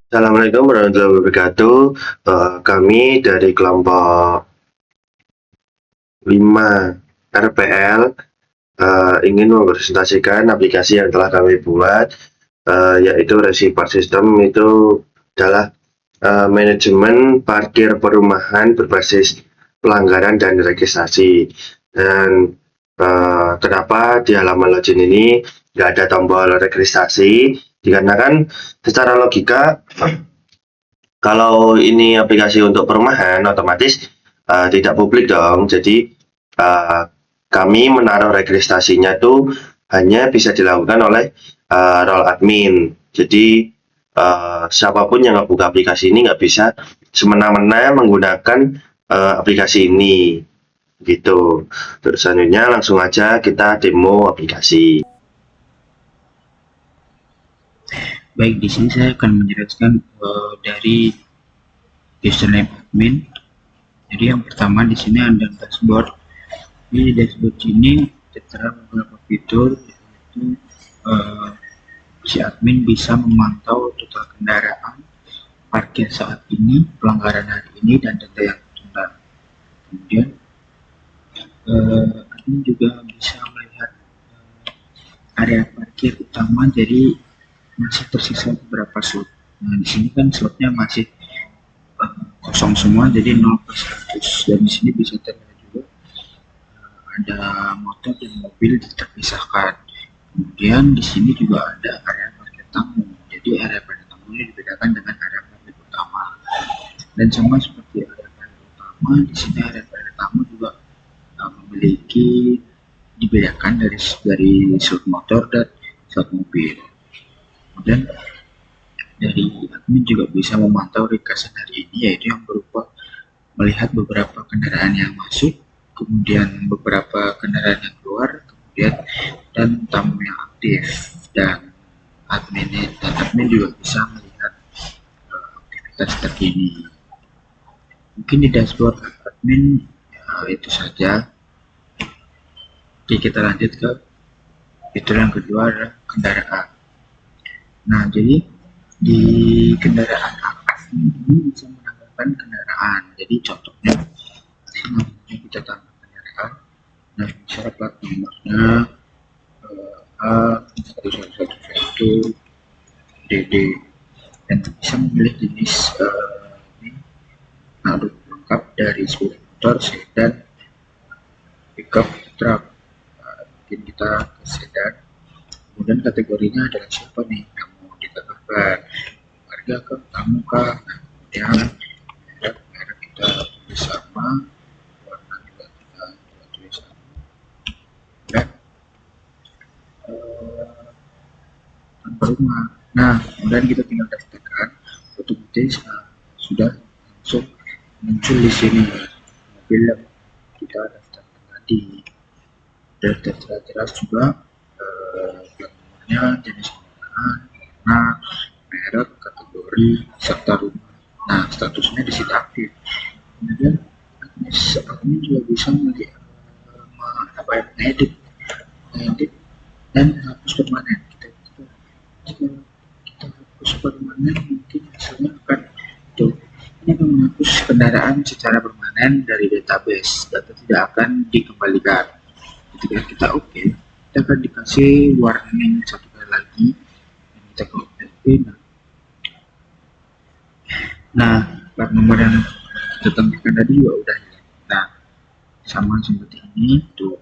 Assalamualaikum warahmatullahi wabarakatuh. Kami dari kelompok 5 RPL ingin mempresentasikan aplikasi yang telah kami buat, yaitu Receiver System. Itu adalah manajemen parkir perumahan berbasis pelanggaran dan registrasi. Dan kenapa di halaman login ini nggak ada tombol registrasi? Dikarenakan secara logika, kalau ini aplikasi untuk perumahan, otomatis tidak publik dong. Jadi kami menaruh registrasinya tuh hanya bisa dilakukan oleh role admin. Jadi siapapun yang ngebuka aplikasi ini nggak bisa semena-mena menggunakan aplikasi ini, gitu. Terus selanjutnya langsung aja kita demo aplikasi. Baik, di sini saya akan menjelaskan dari username admin. Jadi yang pertama di sini ada dashboard. Di dashboard ini tertera beberapa fitur, yaitu uh, si admin bisa memantau total kendaraan, parkir saat ini, pelanggaran hari ini, dan data yang tertunda. Kemudian admin juga bisa melihat area parkir utama, jadi masih tersisa beberapa slot. Nah, di sini kan slotnya masih kosong semua, jadi 0 per 100. Dan di sini bisa terlihat juga ada motor dan mobil terpisahkan. Kemudian di sini juga ada area parkir tamu, jadi area parkir tamu ini dibedakan dengan area parkir utama. Dan sama seperti area parkir utama, di sini area parkir tamu juga memiliki dibedakan dari slot motor dan slot mobil. Kemudian dari admin juga bisa memantau ringkasan hari ini, yaitu yang berupa melihat beberapa kendaraan yang masuk, kemudian beberapa kendaraan yang keluar, kemudian dan tamu yang aktif. Dan admin juga bisa melihat aktivitas terkini. Mungkin di dashboard admin itu saja. Oke, kita lanjut ke fitur yang kedua, adalah kendaraan. Nah, jadi di kendaraan aktif ini bisa menambahkan kendaraan. Jadi contohnya namanya kita tambah kendaraan. Nah, misalnya plat nomornya A 1111 DD, dan bisa memilih jenis ini lengkap dari sepeda motor, sedan, pickup, truk. Mungkin kita ke sedan. Kemudian kategorinya adalah siapa nih yang mau ditambahkan, warga ke tamu kah. Nah, kemudian merek kita tulis sama, warna juga kita tulis sama, dan tanpa rumah. Nah, kemudian kita tinggal daftarkan, otomatis sudah langsung muncul di sini mobil yang kita daftarkan tadi. Dan tertera jelas juga plat nomornya, jenis kendaraan, warna, merek, kategori, serta rumah. Nah, statusnya di sini aktif. Kemudian admin juga bisa melihat edit, dan hapus permanen. Jika kita hapus permanen, mungkin hasilnya akan tuh, ini akan menghapus kendaraan secara permanen dari database. Data tidak akan dikembalikan. Ketika kita oke, kita akan dikasih warning satu kali lagi, dan kita ke oke. Nah, plat nomor yang kita tambahkan tadi juga udah hilang. Nah, sama seperti ini tuh.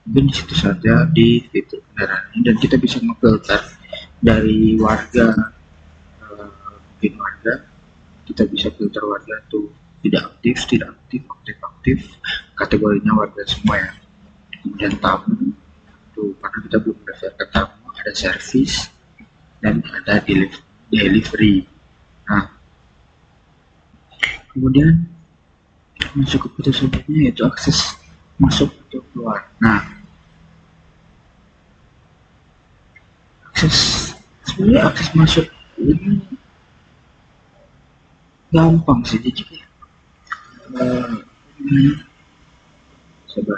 Mungkin di situ saja di fitur kendaraan ini, dan kita bisa memfilter dari warga, mungkin warga, kita bisa filter warga tuh tidak aktif, tidak aktif, aktif, aktif, kategorinya warga semua ya. Kemudian tamu tuh, karena kita belum mendaftarkan tamu, ada service dan ada delivery. Nah, kemudian masuk ke fitur selanjutnya, yaitu akses masuk atau keluar. Nah, akses sebenarnya akses masuk ini gampang sih, jadi kayak coba.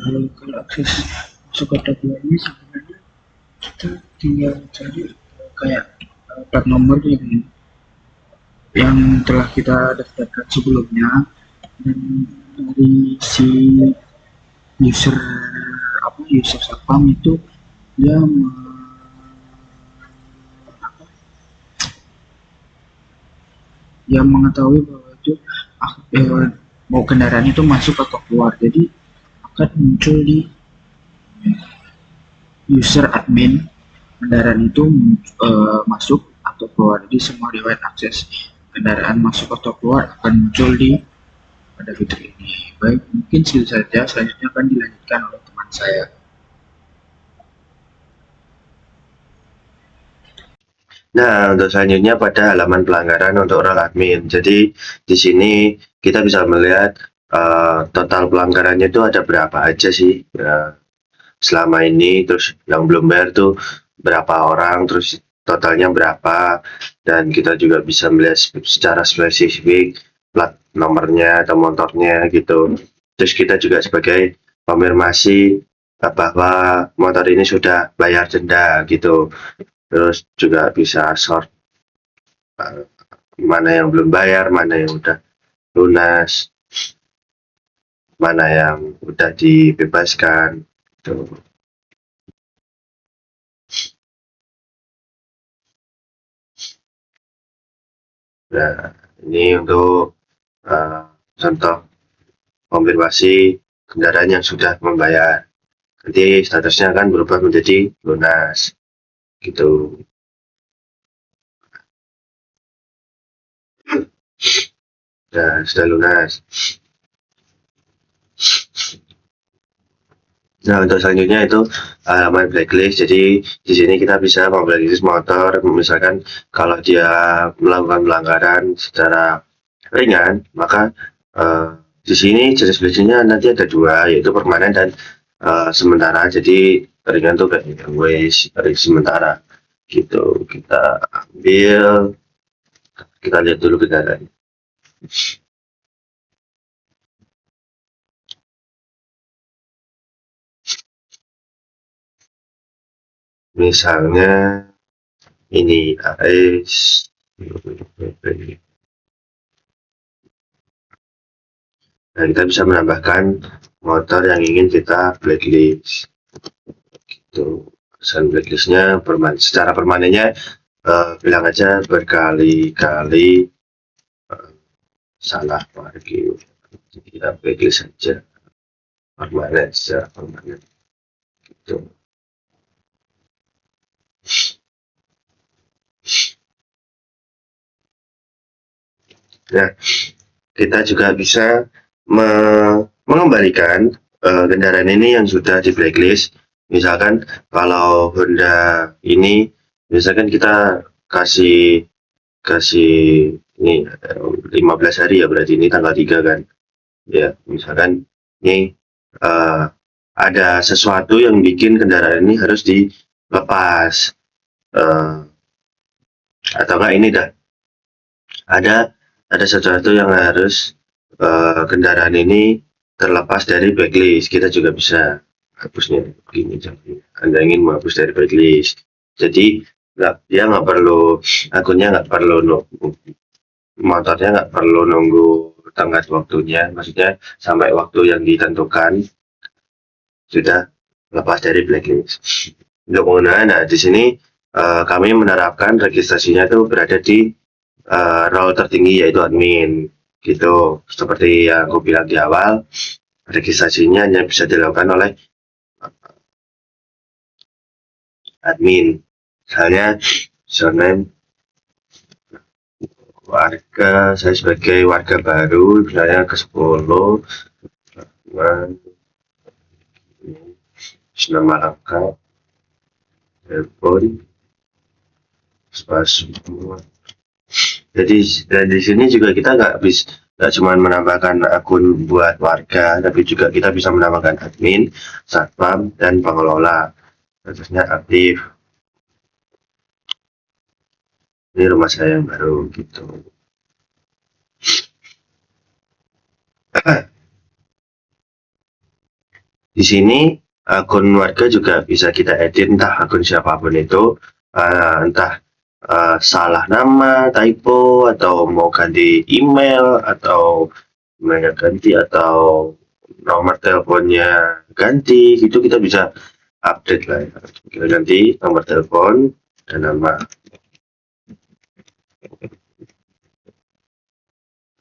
Kalau akses masuk ke tabungan ini sebenarnya kita tinggal cari kayak plat nomor yang telah kita daftarkan sebelumnya, dan dari si user user Satpam itu dia yang mengetahui bahwa itu mau kendaraan itu masuk atau keluar, jadi akan muncul di user admin kendaraan itu masuk atau keluar. Jadi semua riwayat akses kendaraan masuk atau keluar akan muncul di pada fitur ini. Baik, mungkin segitu saja. Selanjutnya akan dilanjutkan oleh teman saya. Nah, untuk selanjutnya pada halaman pelanggaran untuk role admin. Jadi di sini kita bisa melihat total pelanggarannya itu ada berapa aja sih selama ini, terus yang belum bayar tuh berapa orang, terus totalnya berapa, dan kita juga bisa melihat secara spesifik plat nomornya atau motornya gitu. Terus kita juga sebagai konfirmasi bahwa motor ini sudah bayar denda gitu. Terus juga bisa sort mana yang belum bayar, mana yang udah lunas, mana yang udah dibebaskan gitu. Nah, ini untuk contoh konfirmasi kendaraan yang sudah membayar. Nanti statusnya akan berubah menjadi lunas gitu. Nah, sudah lunas. Nah, untuk selanjutnya itu halaman blacklist. Jadi di sini kita bisa memblacklist motor, misalkan kalau dia melakukan pelanggaran secara ringan, maka di sini jenis blacklistnya nanti ada dua, yaitu permanen dan sementara. Jadi ringan tuh kayak waste, sementara gitu. Kita ambil, kita lihat dulu kendaraannya. Misalnya ini AS. Nah, kita bisa menambahkan motor yang ingin kita blacklist gitu. Pesan blacklistnya secara permanennya bilang aja berkali-kali salah parkir. Jadi kita blacklist saja permanen, secara permanen gitu. Nah, kita juga bisa mengembalikan kendaraan ini yang sudah di blacklist. Misalkan kalau Honda ini, misalkan kita kasih ini 15 hari ya, berarti ini tanggal 3 kan ya. Misalkan ini ada sesuatu yang bikin kendaraan ini harus dilepas, atau enggak ini dah ada sesuatu yang harus kendaraan ini terlepas dari blacklist. Kita juga bisa hapusnya begini. Anda ingin menghapus dari blacklist, jadi dia nggak perlu, akunnya nggak perlu, motornya nggak perlu nunggu tenggat waktunya, maksudnya sampai waktu yang ditentukan sudah lepas dari blacklist. Untuk penggunaan, nah di sini kami menerapkan registrasinya itu berada di role tertinggi, yaitu admin gitu. Seperti yang aku bilang di awal, registrasinya hanya bisa dilakukan oleh admin. Misalnya username warga, saya sebagai warga baru, misalnya ke 10, nama lengkap, telepon, semua. Jadi di sini juga kita nggak cuma menambahkan akun buat warga, tapi juga kita bisa menambahkan admin, satpam, dan pengelola. Statusnya aktif. Ini rumah saya yang baru gitu. Di sini akun warga juga bisa kita edit entah akun siapapun itu, entah salah nama, typo, atau mau ganti email, atau emailnya ganti, atau nomor teleponnya ganti, itu kita bisa update lah ya. Kita ganti nomor telepon dan nama.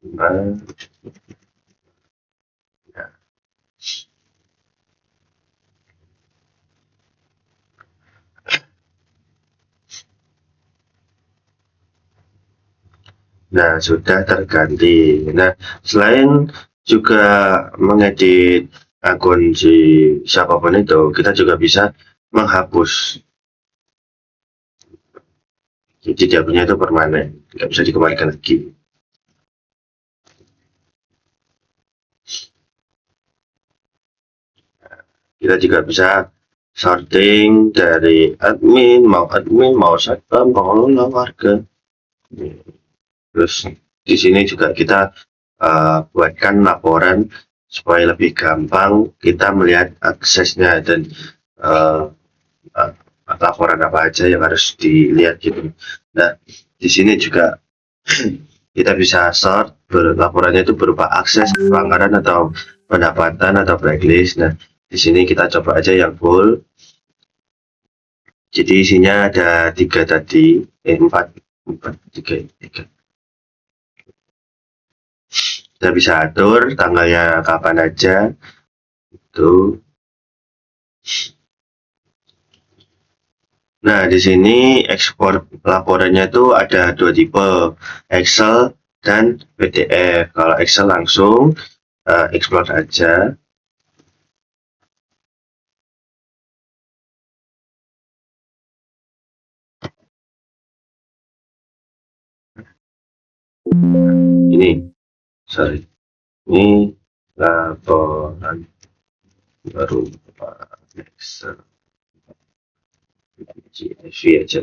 Nah, nah, sudah terganti. Nah, selain juga mengedit akun si siapapun itu, kita juga bisa menghapus. Jadi dia punya itu permanen, nggak bisa dikembalikan lagi. Kita juga bisa sorting dari admin, mau satpam, pengelola warga. Terus di sini juga kita buatkan laporan supaya lebih gampang kita melihat aksesnya dan uh, laporan apa aja yang harus dilihat gitu. Nah, di sini juga kita bisa sort laporannya itu berupa akses, pelanggaran atau pendapatan atau blacklist. Nah, di sini kita coba aja yang full. Jadi isinya ada tiga tadi, empat, tiga, tiga. Kita bisa atur tanggalnya kapan aja. Itu. Nah, di sini ekspor laporannya itu ada dua tipe, Excel dan PDF. Kalau Excel langsung explore aja. Ini, sorry, ini laporan baru Excel CSV aja.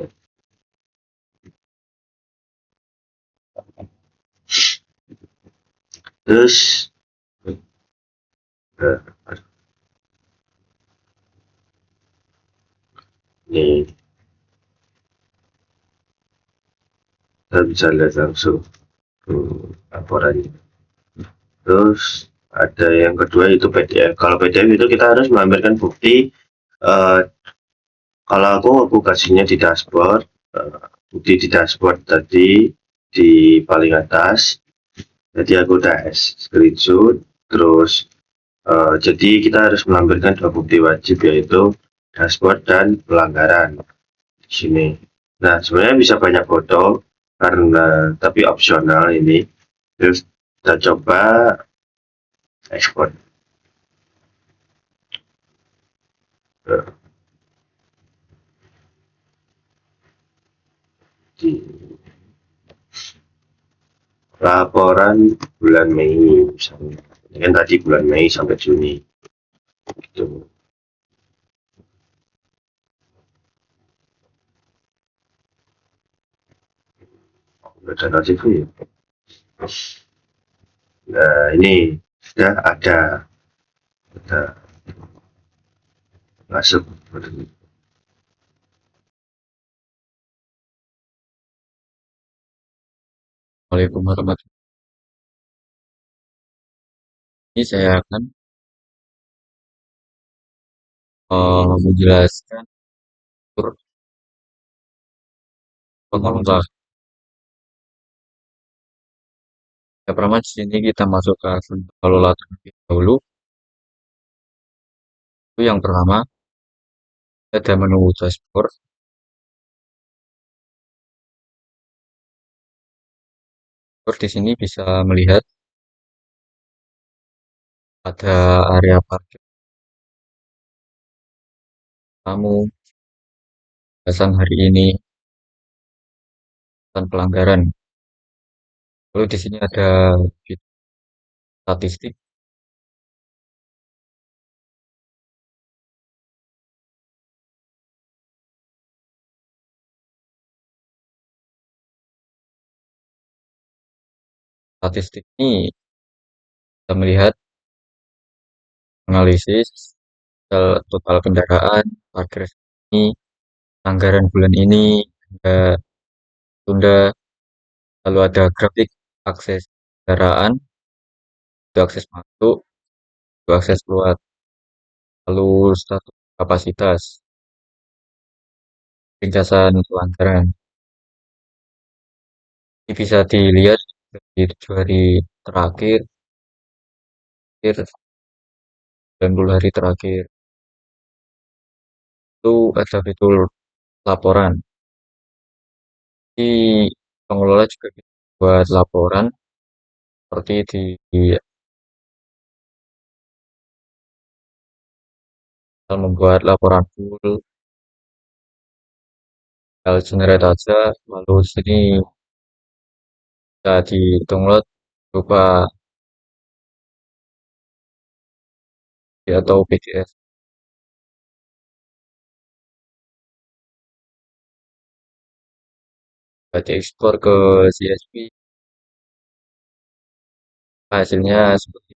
Terus, uh, ini kita bisa lihat langsung laporannya. Terus ada yang kedua itu PDF. Kalau PDF itu kita harus melampirkan bukti. Uh, Kalau aku kasihnya di dashboard, bukti di dashboard tadi di paling atas. Jadi aku udah screenshot. Terus jadi kita harus melampirkan dua bukti wajib yaitu dashboard dan pelanggaran di sini. Nah, sebenarnya bisa banyak foto karena tapi opsional ini. Terus kita coba ekspor. Di laporan bulan Mei misalnya. Ini kan tadi bulan Mei sampai Juni gitu. Udah notif ya. Nah, ini sudah ada masuk. Waalaikumsalam warahmatullahi. Ini saya akan menjelaskan tur pengelola. Ya, pertama di sini kita masuk ke pengelola terlebih dahulu. Itu yang pertama ada menu dashboard. Terus di sini bisa melihat ada area parkir tamu, batasan hari ini, dan pelanggaran. Lalu di sini ada statistik. Statistik ini kita melihat analisis, total kendaraan, parkir ini, anggaran bulan ini, ada tunda, lalu ada grafik akses kendaraan, itu akses masuk, itu akses keluar, lalu status kapasitas, ringkasan pelanggaran. Ini bisa dilihat di 7 hari terakhir, 90 hari terakhir, itu ada fitur laporan. Di pengelola juga bisa buat laporan seperti di membuat laporan full, tinggal generate aja, lalu sini bisa di download berupa atau PDF, bisa diekspor ke CSV, hasilnya seperti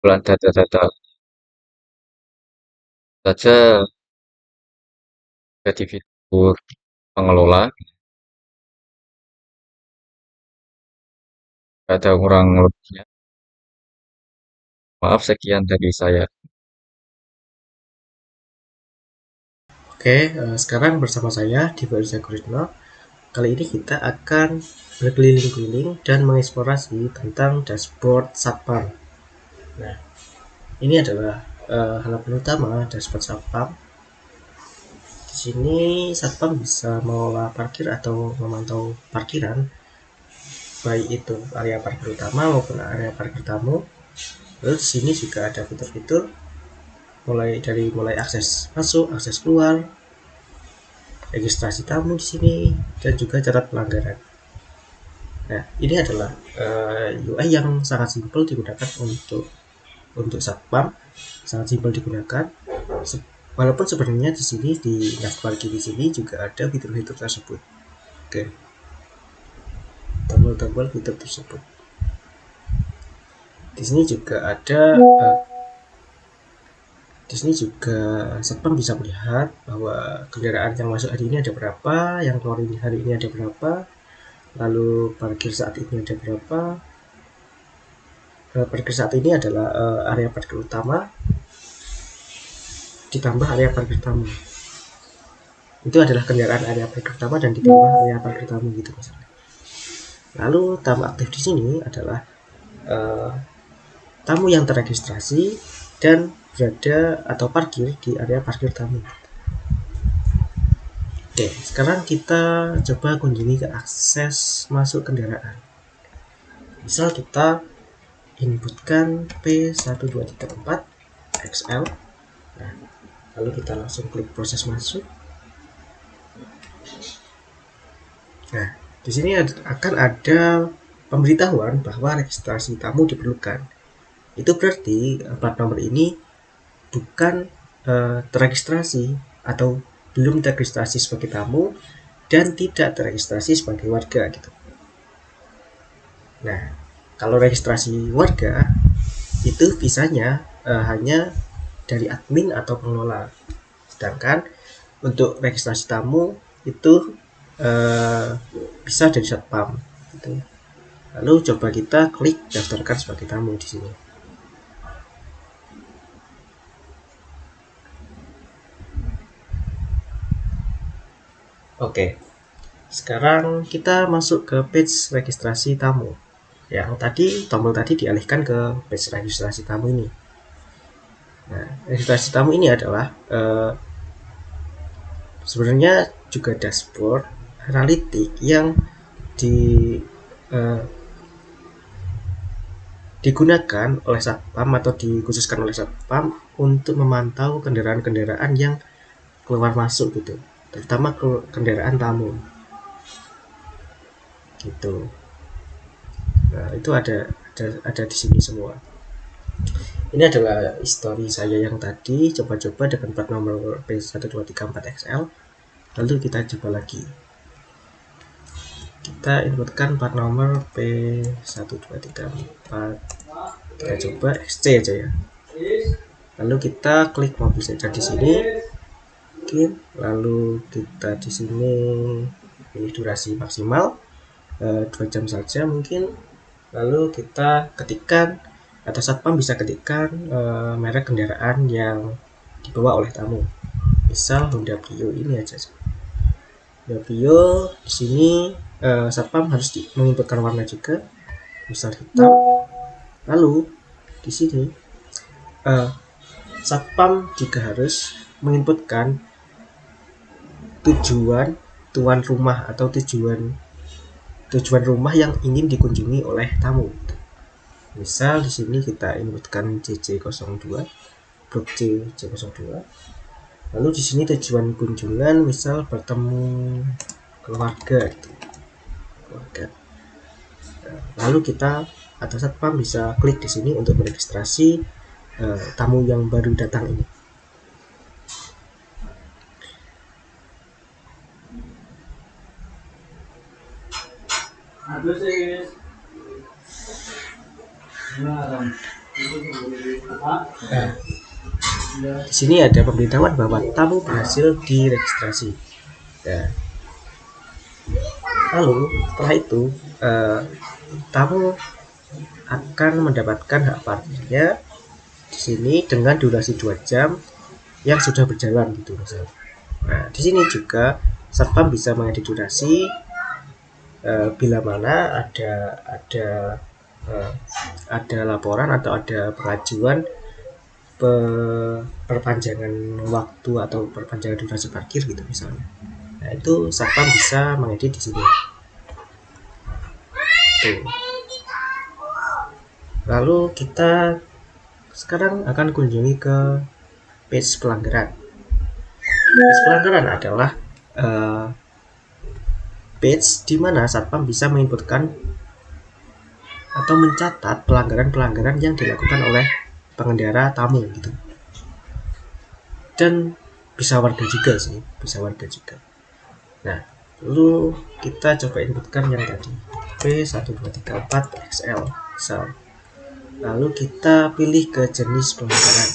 bulan data-data saja jadi fitur pengelola. Ada kurang lebihnya. Maaf, sekian dari saya. Oke, sekarang bersama saya Diva Irza Guritno. Kali ini kita akan berkeliling-keliling dan mengeksplorasi tentang dashboard Satpam. Nah, ini adalah halaman utama dashboard Satpam. Di sini Satpam bisa mengelola parkir atau memantau parkiran, baik itu area parkir utama maupun area parkir tamu. Lalu di sini juga ada fitur-fitur mulai akses masuk, akses keluar, registrasi tamu di sini, dan juga catat pelanggaran. Nah, ini adalah UI yang sangat simpel digunakan untuk Satpam, sangat simpel digunakan. Walaupun sebenarnya di sini di navbar kiri sini juga ada fitur-fitur tersebut. Oke, tombol-tombol fitur tersebut. Di sini juga ada di sini juga Satpam bisa melihat bahwa kendaraan yang masuk hari ini ada berapa, yang keluar hari ini ada berapa, lalu parkir saat ini ada berapa. Parkir saat ini adalah area parkir utama ditambah area parkir tamu. Itu adalah kendaraan area parkir utama dan ditambah area parkir tamu gitu misalnya. Lalu tamu aktif di sini adalah tamu yang terregistrasi dan berada atau parkir di area parkir tamu. Oke, sekarang kita coba kunjungi ke akses masuk kendaraan. Misal kita inputkan P1234 XL. Nah, lalu kita langsung klik proses masuk. Nah, di sini akan ada pemberitahuan bahwa registrasi tamu diperlukan. Itu berarti plat nomor ini bukan terregistrasi atau belum terregistrasi sebagai tamu dan tidak terregistrasi sebagai warga gitu. Nah, kalau registrasi warga itu visanya hanya dari admin atau pengelola. Sedangkan untuk registrasi tamu itu bisa dari Satpam gitu. Lalu coba kita klik daftarkan sebagai tamu di sini. Oke, sekarang kita masuk ke page registrasi tamu. Yang tadi tombol tadi dialihkan ke page registrasi tamu ini. Nah, registrasi tamu ini adalah sebenarnya juga dashboard analitik yang digunakan oleh Satpam atau dikhususkan oleh Satpam untuk memantau kendaraan-kendaraan yang keluar masuk gitu, terutama kendaraan tamu gitu. Nah, itu ada di sini semua. Ini adalah histori saya yang tadi coba-coba dengan plat nomor P1234XL. Lalu kita coba lagi. Kita inputkan plat nomor P1234. Kita coba XC aja ya. Lalu kita klik mobil saja di sini. Oke, lalu kita di sini pilih durasi maksimal 2 jam saja mungkin. Lalu kita ketikkan atau satpam bisa ketikkan merek kendaraan yang dibawa oleh tamu. Misal Honda Brio ini aja. Honda Brio di sini satpam harus menginputkan warna juga, misal hitam. Lalu di sini satpam juga harus menginputkan tujuan tuan rumah atau tujuan rumah yang ingin dikunjungi oleh tamu. Misal di sini kita inputkan CC02, blok C02. Lalu di sini tujuan kunjungan misal bertemu keluarga gitu. Lalu kita atau satpam bisa klik di sini untuk meregistrasi tamu yang baru datang ini. Di sini ada pemberitahuan bahwa tamu berhasil diregistrasi. Nah, lalu setelah itu tamu akan mendapatkan hak parkirnya di sini dengan durasi 2 jam yang sudah berjalan gitu misalnya. Nah, di sini juga satpam bisa mengedit durasi bila mana ada laporan atau ada pengajuan perpanjangan waktu atau perpanjangan durasi parkir gitu misalnya. Nah, itu satpam bisa mengedit di sini. Tuh. Lalu kita sekarang akan kunjungi ke page pelanggaran. Page pelanggaran adalah page di mana satpam bisa menginputkan atau mencatat pelanggaran-pelanggaran yang dilakukan oleh pengendara tamu gitu. Dan bisa warga juga sih, bisa warga juga. Nah, lalu kita coba inputkan yang tadi P1234XL misal. Lalu kita pilih ke jenis pelanggaran.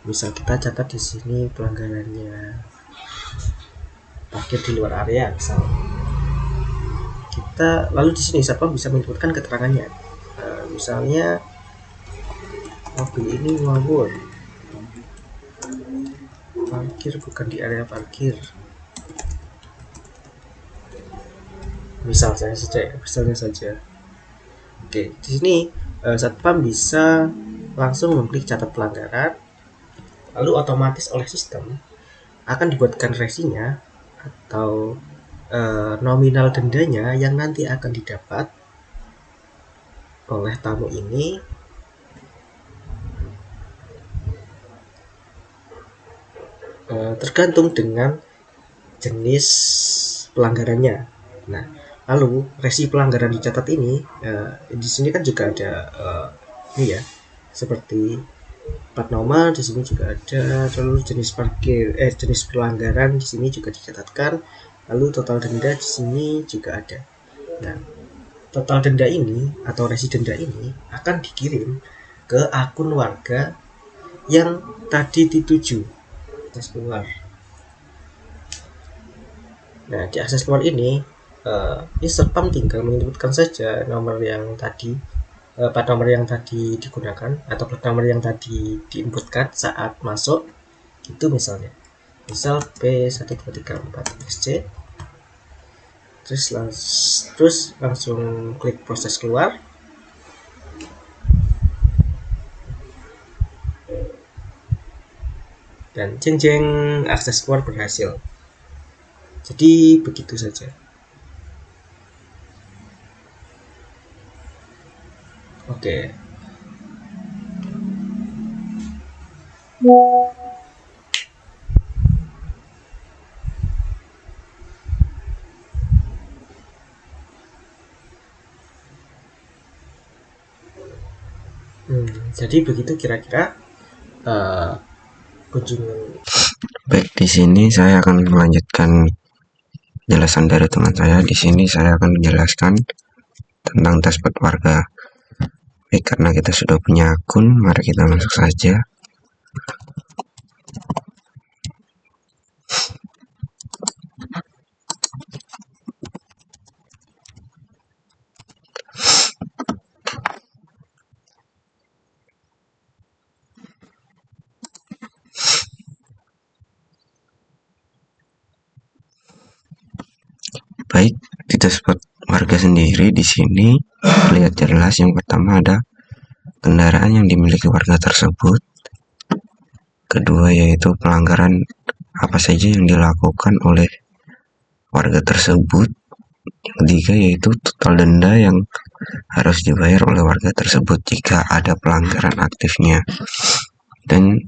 Misal kita catat di sini pelanggarannya parkir di luar area misal. Kita lalu di sini satpam bisa menginputkan keterangannya. Misalnya mobil ini ngawur, parkir bukan di area parkir. Misalnya saja. Oke, di sini satpam bisa langsung mengklik catat pelanggaran, lalu otomatis oleh sistem akan dibuatkan resinya atau nominal dendanya yang nanti akan didapat oleh tamu ini tergantung dengan jenis pelanggarannya. Nah, lalu resi pelanggaran dicatat ini di sini kan juga ada ini ya, seperti plat nomor di sini juga ada, terus jenis jenis pelanggaran di sini juga dicatatkan, lalu total denda di sini juga ada. Nah, total denda ini atau resi denda ini akan dikirim ke akun warga yang tadi dituju akses keluar. Nah, di akses keluar ini satpam tinggal menyebutkan saja nomor yang tadi, plat nomor yang tadi digunakan atau plat nomor yang tadi diinputkan saat masuk itu misalnya. Misal P1234XC. Terus langsung klik proses keluar. Dan jeng akses keluar berhasil. Jadi begitu saja. Oke. Jadi begitu kira-kira kunjungan. Baik, di sini saya akan melanjutkan penjelasan dari teman saya. Di sini saya akan menjelaskan tentang dashboard warga. Baik, karena kita sudah punya akun, mari kita masuk saja. Baik, di dashboard warga sendiri di sini terlihat jelas. Yang pertama ada kendaraan yang dimiliki warga tersebut. Kedua yaitu pelanggaran apa saja yang dilakukan oleh warga tersebut. Yang ketiga yaitu total denda yang harus dibayar oleh warga tersebut jika ada pelanggaran aktifnya. Dan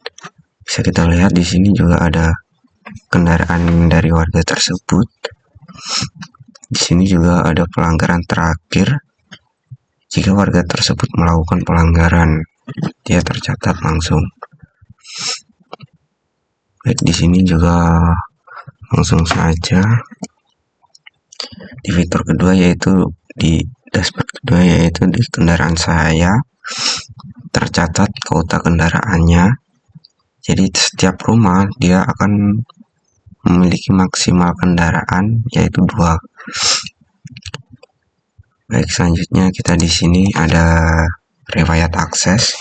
bisa kita lihat di sini juga ada kendaraan dari warga tersebut. Di sini juga ada pelanggaran terakhir. Jika warga tersebut melakukan pelanggaran, dia tercatat langsung. Baik, di sini juga langsung saja di fitur kedua, yaitu di dashboard kedua, yaitu di kendaraan saya tercatat kuota kendaraannya. Jadi setiap rumah dia akan memiliki maksimal kendaraan yaitu 2. Baik, selanjutnya kita di sini ada riwayat akses.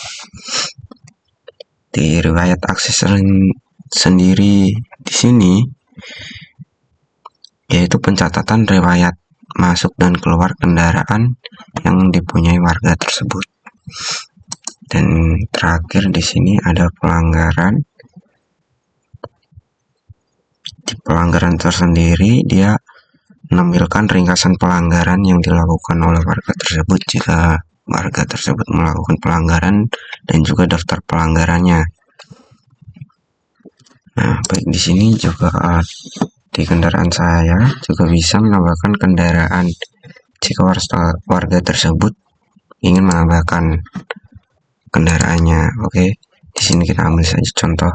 Di riwayat akses sendiri di sini yaitu pencatatan riwayat masuk dan keluar kendaraan yang dipunyai warga tersebut. Dan terakhir di sini ada pelanggaran. Di pelanggaran tersendiri dia menampilkan ringkasan pelanggaran yang dilakukan oleh warga tersebut jika warga tersebut melakukan pelanggaran dan juga daftar pelanggarannya. Nah, baik, di sini juga di kendaraan saya juga bisa menambahkan kendaraan jika warga tersebut ingin menambahkan kendaraannya. Oke, di sini kita ambil saja contoh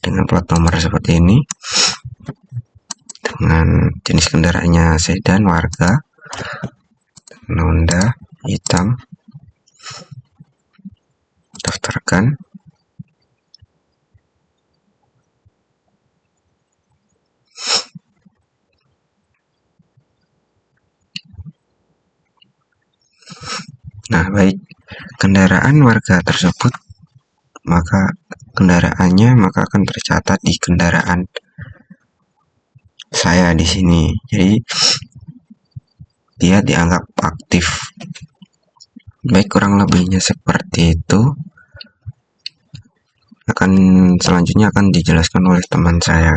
dengan plat nomor seperti ini, dengan jenis kendaraannya sedan warga, Honda hitam, daftarkan. Nah, baik, kendaraan warga tersebut maka kendaraannya akan tercatat di kendaraan saya di sini. Jadi dia dianggap aktif. Baik, kurang lebihnya seperti itu. Selanjutnya akan dijelaskan oleh teman saya.